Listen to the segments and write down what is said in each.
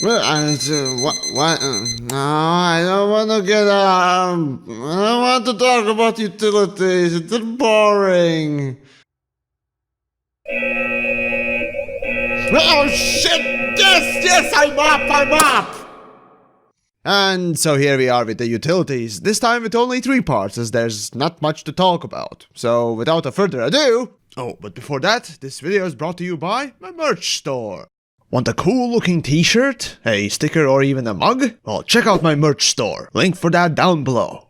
What? No, I don't want to get I don't want to talk about utilities. It's boring. Oh shit! Yes, I'm up! And so here we are with the utilities, this time with only 3 parts as there's not much to talk about. So without a further ado... Oh, but before that, this video is brought to you by my merch store. Want a cool looking t-shirt, a sticker or even a mug? Well, check out my merch store, link for that down below.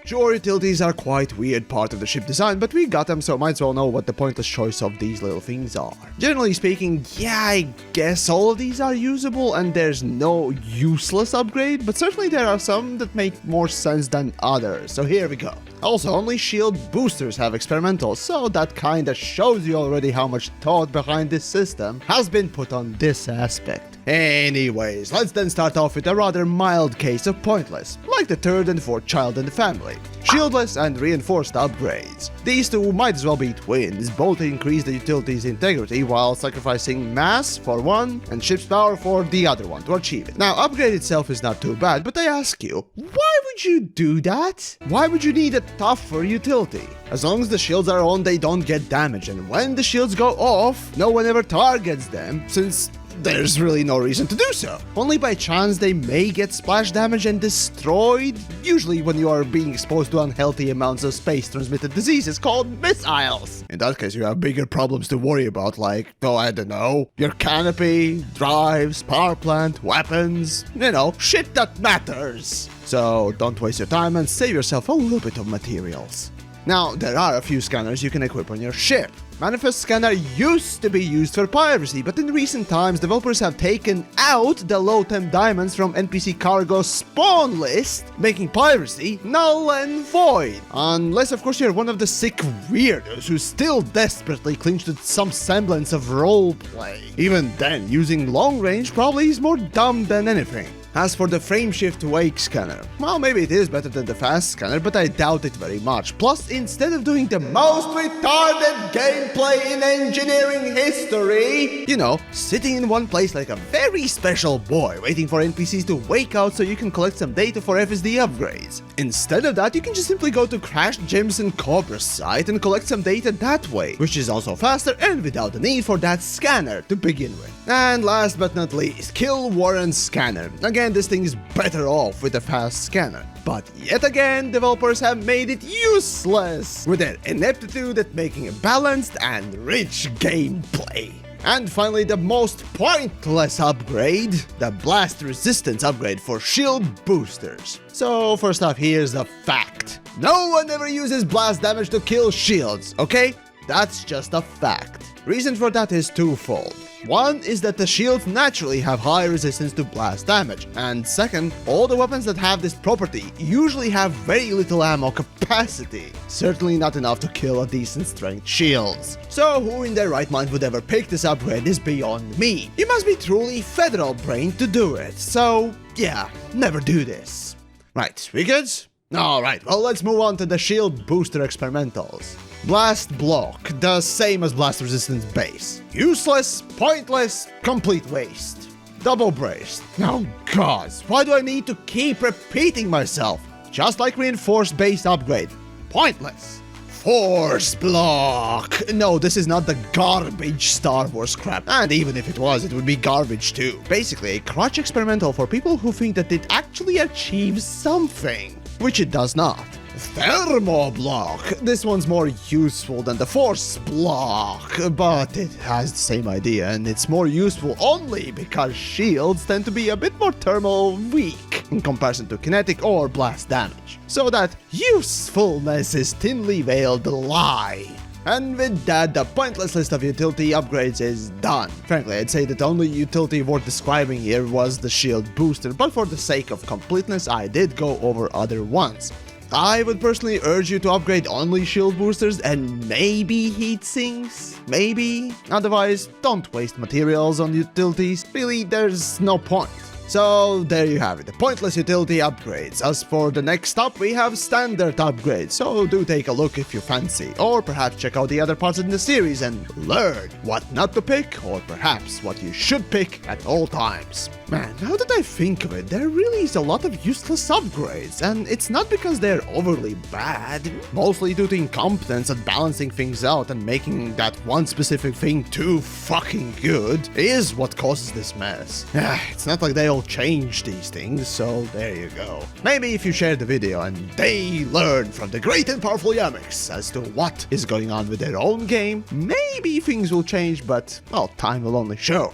Sure, utilities are quite weird part of the ship design, but we got them, so might as well know what the pointless choice of these little things are. Generally speaking, yeah, I guess all of these are usable and there's no useless upgrade, but certainly there are some that make more sense than others, so here we go. Also, only shield boosters have experimentals, so that kinda shows you already how much thought behind this system has been put on this aspect. Anyways, let's then start off with a rather mild case of pointless, like the 3rd and 4th child in the family. Shieldless and reinforced upgrades. These two might as well be twins, both increase the utility's integrity while sacrificing mass for one and ship's power for the other one to achieve it. Now, upgrade itself is not too bad, but I ask you, why would you do that? Why would you need a tougher utility? As long as the shields are on, they don't get damaged, and when the shields go off, no one ever targets them, since there's really no reason to do so. Only by chance they may get splash damage and destroyed, usually when you are being exposed to unhealthy amounts of space-transmitted diseases called missiles. In that case, you have bigger problems to worry about, like, oh, I don't know, your canopy, drives, power plant, weapons, you know, shit that matters. So don't waste your time and save yourself a little bit of materials. Now, there are a few scanners you can equip on your ship. Manifest Scanner used to be used for piracy, but in recent times, developers have taken out the low temp diamonds from NPC cargo spawn list, making piracy null and void. Unless, of course, you're one of the sick weirdos who still desperately cling to some semblance of roleplay. Even then, using long range probably is more dumb than anything. As for the frameshift wake scanner, well, maybe it is better than the fast scanner, but I doubt it very much. Plus, instead of doing the most retarded gameplay in engineering history, you know, sitting in one place like a very special boy, waiting for NPCs to wake out so you can collect some data for FSD upgrades. Instead of that, you can just simply go to Crash Gems and Cobra's site and collect some data that way, which is also faster and without the need for that scanner to begin with. And last but not least, Kill Warren's scanner. Again, this thing is better off with a fast scanner. But yet again, developers have made it useless with their ineptitude at making a balanced and rich gameplay. And finally, the most pointless upgrade, the blast resistance upgrade for shield boosters. So first off, here's the fact. No one ever uses blast damage to kill shields, okay? That's just a fact. Reason for that is twofold. One is that the shields naturally have high resistance to blast damage, and second, all the weapons that have this property usually have very little ammo capacity, certainly not enough to kill a decent strength shields. So who in their right mind would ever pick this upgrade is beyond me. You must be truly federal brained to do it, so yeah, never do this. Right, we good? Alright, well let's move on to the shield booster experimentals. Blast Block, the same as Blast Resistance base. Useless, pointless, complete waste. Double Braced. Oh god, why do I need to keep repeating myself? Just like Reinforced base upgrade. Pointless. Force Block. No, this is not the garbage Star Wars crap. And even if it was, it would be garbage too. Basically, a crutch experimental for people who think that it actually achieves something, which it does not. Thermo Block. This one's more useful than the Force Block, but it has the same idea, and it's more useful only because shields tend to be a bit more thermal weak in comparison to kinetic or blast damage. So that usefulness is thinly veiled lie. And with that, the pointless list of utility upgrades is done. Frankly, I'd say that the only utility worth describing here was the shield booster, but for the sake of completeness, I did go over other ones. I would personally urge you to upgrade only shield boosters and maybe heat sinks, maybe. Otherwise, don't waste materials on utilities. Really, there's no point. So there you have it, the pointless utility upgrades. As for the next up, we have standard upgrades, so do take a look if you fancy, or perhaps check out the other parts in the series and learn what not to pick, or perhaps what you should pick at all times. Man, now that I think of it, there really is a lot of useless upgrades, and it's not because they're overly bad, mostly due to incompetence at balancing things out and making that one specific thing too fucking good is what causes this mess. It's not like they all change these things, so there you go. Maybe if you share the video and they learn from the great and powerful Yamix as to what is going on with their own game, maybe things will change, but, well, time will only show.